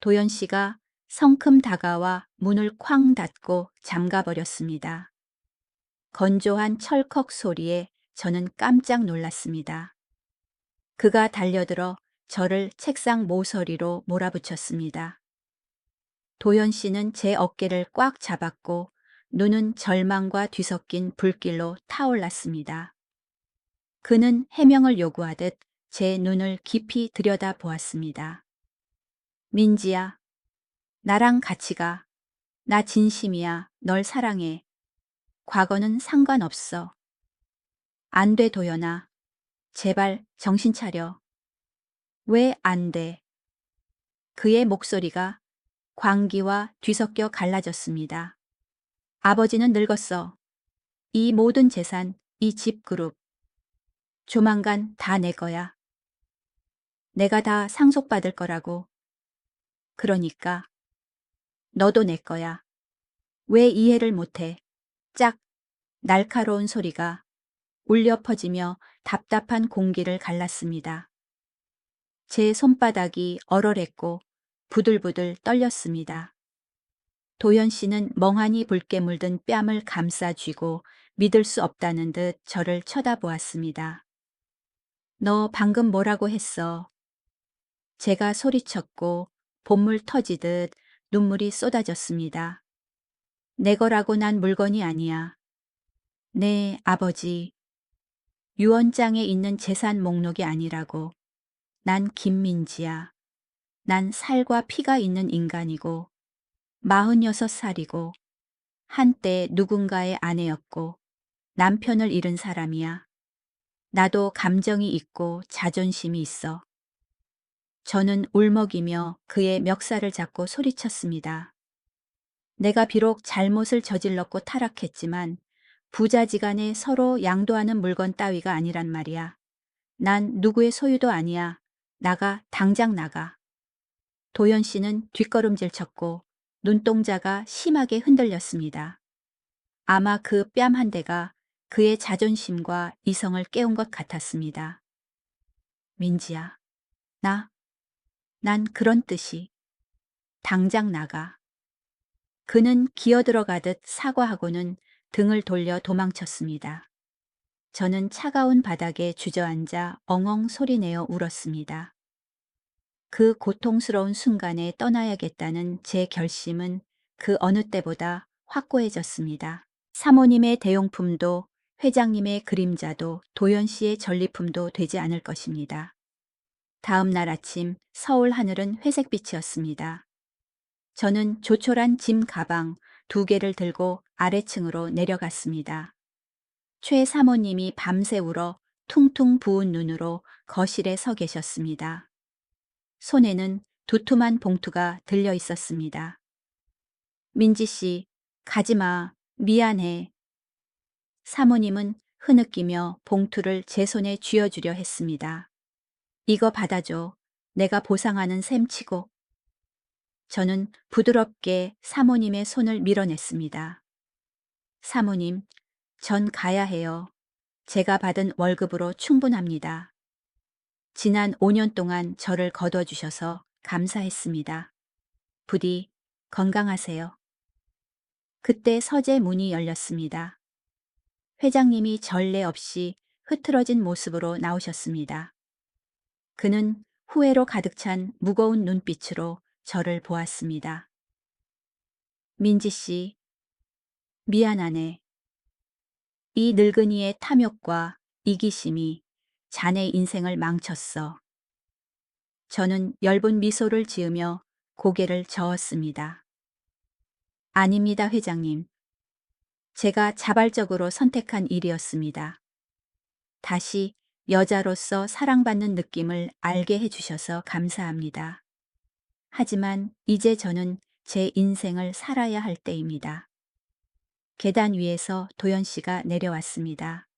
도연 씨가 성큼 다가와 문을 쾅 닫고 잠가버렸습니다. 건조한 철컥 소리에 저는 깜짝 놀랐습니다. 그가 달려들어 저를 책상 모서리로 몰아붙였습니다. 도연 씨는 제 어깨를 꽉 잡았고 눈은 절망과 뒤섞인 불길로 타올랐습니다. 그는 해명을 요구하듯 제 눈을 깊이 들여다 보았습니다. 민지야, 나랑 같이 가. 나 진심이야. 널 사랑해. 과거는 상관없어. 안 돼, 도연아. 제발 정신 차려. 왜 안 돼? 그의 목소리가 광기와 뒤섞여 갈라졌습니다. 아버지는 늙었어. 이 모든 재산, 이 집 그룹. 조만간 다 내 거야. 내가 다 상속받을 거라고. 그러니까 너도 내 거야. 왜 이해를 못해? 짝, 날카로운 소리가 울려 퍼지며 답답한 공기를 갈랐습니다. 제 손바닥이 얼얼했고 부들부들 떨렸습니다. 도연 씨는 멍하니 붉게 물든 뺨을 감싸 쥐고 믿을 수 없다는 듯 저를 쳐다보았습니다. 너 방금 뭐라고 했어? 제가 소리쳤고 봇물 터지듯 눈물이 쏟아졌습니다. 내 거라고 난 물건이 아니야. 네, 아버지. 유언장에 있는 재산 목록이 아니라고. 난 김민지야. 난 살과 피가 있는 인간이고 46살이고 한때 누군가의 아내였고 남편을 잃은 사람이야. 나도 감정이 있고 자존심이 있어. 저는 울먹이며 그의 멱살을 잡고 소리쳤습니다. 내가 비록 잘못을 저질렀고 타락했지만 부자지간에 서로 양도하는 물건 따위가 아니란 말이야. 난 누구의 소유도 아니야. 나가, 당장 나가. 도연 씨는 뒷걸음질 쳤고 눈동자가 심하게 흔들렸습니다. 아마 그 뺨 한 대가 그의 자존심과 이성을 깨운 것 같았습니다. 민지야, 난 그런 뜻이. 당장 나가. 그는 기어들어가듯 사과하고는 등을 돌려 도망쳤습니다. 저는 차가운 바닥에 주저앉아 엉엉 소리내어 울었습니다. 그 고통스러운 순간에 떠나야겠다는 제 결심은 그 어느 때보다 확고해졌습니다. 사모님의 대용품도 회장님의 그림자도 도연 씨의 전리품도 되지 않을 것입니다. 다음 날 아침 서울 하늘은 회색빛이었습니다. 저는 조촐한 짐 가방 2개를 들고 아래층으로 내려갔습니다. 최 사모님이 밤새 울어 퉁퉁 부은 눈으로 거실에 서 계셨습니다. 손에는 두툼한 봉투가 들려 있었습니다. 민지 씨, 가지마. 미안해. 사모님은 흐느끼며 봉투를 제 손에 쥐어주려 했습니다. 이거 받아줘. 내가 보상하는 셈치고. 저는 부드럽게 사모님의 손을 밀어냈습니다. 사모님, 전 가야 해요. 제가 받은 월급으로 충분합니다. 지난 5년 동안 저를 거둬주셔서 감사했습니다. 부디 건강하세요. 그때 서재 문이 열렸습니다. 회장님이 전례 없이 흐트러진 모습으로 나오셨습니다. 그는 후회로 가득 찬 무거운 눈빛으로 저를 보았습니다. 민지 씨, 미안하네. 이 늙은이의 탐욕과 이기심이 자네 인생을 망쳤어. 저는 엷은 미소를 지으며 고개를 저었습니다. 아닙니다, 회장님. 제가 자발적으로 선택한 일이었습니다. 다시 여자로서 사랑받는 느낌을 알게 해주셔서 감사합니다. 하지만 이제 저는 제 인생을 살아야 할 때입니다. 계단 위에서 도연 씨가 내려왔습니다.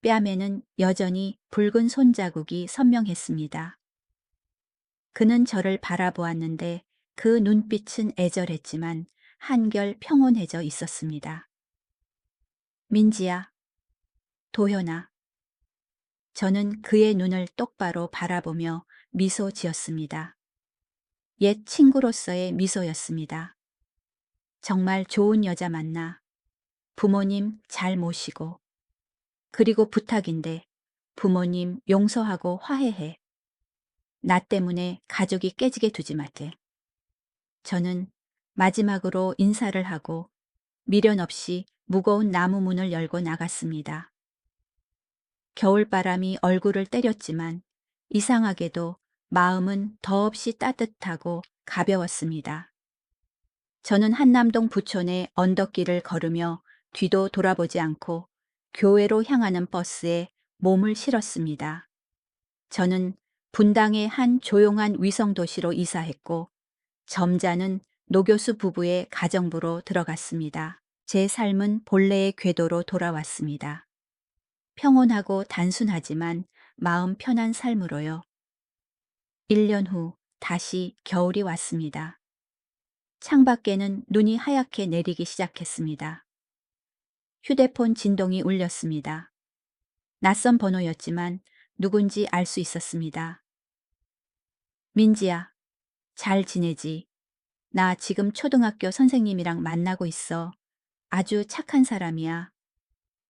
뺨에는 여전히 붉은 손자국이 선명했습니다. 그는 저를 바라보았는데 그 눈빛은 애절했지만 한결 평온해져 있었습니다. 민지야, 도현아. 저는 그의 눈을 똑바로 바라보며 미소 지었습니다. 옛 친구로서의 미소였습니다. 정말 좋은 여자 만나. 부모님 잘 모시고. 그리고 부탁인데 부모님 용서하고 화해해. 나 때문에 가족이 깨지게 두지 말게. 저는 마지막으로 인사를 하고 미련 없이 무거운 나무 문을 열고 나갔습니다. 겨울바람이 얼굴을 때렸지만 이상하게도 마음은 더없이 따뜻하고 가벼웠습니다. 저는 한남동 부촌의 언덕길을 걸으며 뒤도 돌아보지 않고 교회로 향하는 버스에 몸을 실었습니다. 저는 분당의 한 조용한 위성도시로 이사했고 점잖은 노교수 부부의 가정부로 들어갔습니다. 제 삶은 본래의 궤도로 돌아왔습니다. 평온하고 단순하지만 마음 편한 삶으로요. 1년 후 다시 겨울이 왔습니다. 창밖에는 눈이 하얗게 내리기 시작했습니다. 휴대폰 진동이 울렸습니다. 낯선 번호였지만 누군지 알 수 있었습니다. 민지야, 잘 지내지? 나 지금 초등학교 선생님이랑 만나고 있어. 아주 착한 사람이야.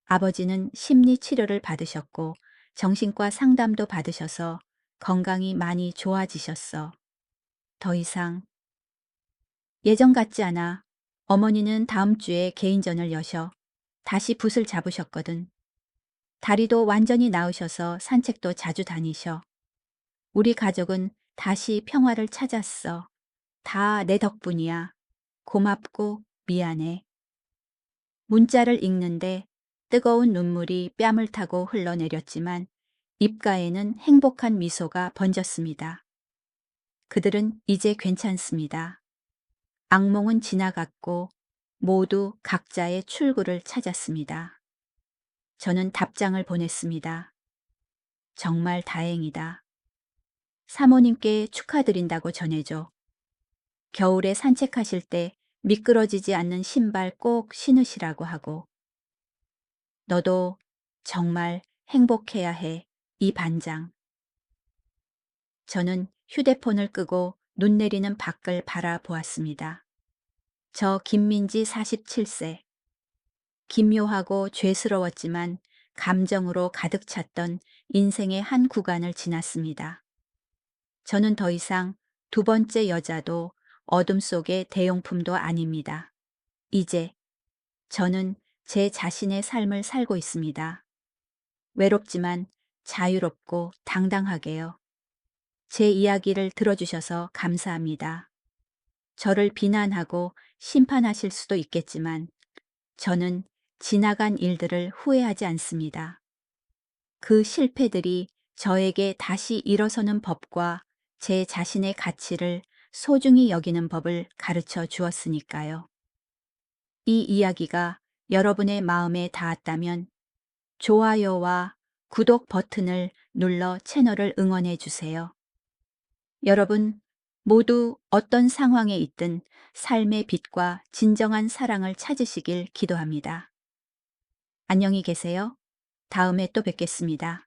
아버지는 심리 치료를 받으셨고 정신과 상담도 받으셔서 건강이 많이 좋아지셨어. 더 이상 예전 같지 않아. 어머니는 다음 주에 개인전을 여셔. 다시 붓을 잡으셨거든. 다리도 완전히 나으셔서 산책도 자주 다니셔. 우리 가족은 다시 평화를 찾았어. 다 내 덕분이야. 고맙고 미안해. 문자를 읽는데 뜨거운 눈물이 뺨을 타고 흘러내렸지만 입가에는 행복한 미소가 번졌습니다. 그들은 이제 괜찮습니다. 악몽은 지나갔고 모두 각자의 출구를 찾았습니다. 저는 답장을 보냈습니다. 정말 다행이다. 사모님께 축하드린다고 전해줘. 겨울에 산책하실 때 미끄러지지 않는 신발 꼭 신으시라고 하고. 너도 정말 행복해야 해, 이 반장. 저는 휴대폰을 끄고 눈 내리는 밖을 바라보았습니다. 저 김민지 47세. 기묘하고 죄스러웠지만 감정으로 가득 찼던 인생의 한 구간을 지났습니다. 저는 더 이상 두 번째 여자도 어둠 속의 대용품도 아닙니다. 이제 저는 제 자신의 삶을 살고 있습니다. 외롭지만 자유롭고 당당하게요. 제 이야기를 들어주셔서 감사합니다. 저를 비난하고 심판하실 수도 있겠지만 저는 지나간 일들을 후회하지 않습니다. 그 실패들이 저에게 다시 일어서는 법과 제 자신의 가치를 소중히 여기는 법을 가르쳐 주었으니까요. 이 이야기가 여러분의 마음에 닿았다면 좋아요와 구독 버튼을 눌러 채널을 응원해 주세요. 여러분 모두 어떤 상황에 있든 삶의 빛과 진정한 사랑을 찾으시길 기도합니다. 안녕히 계세요. 다음에 또 뵙겠습니다.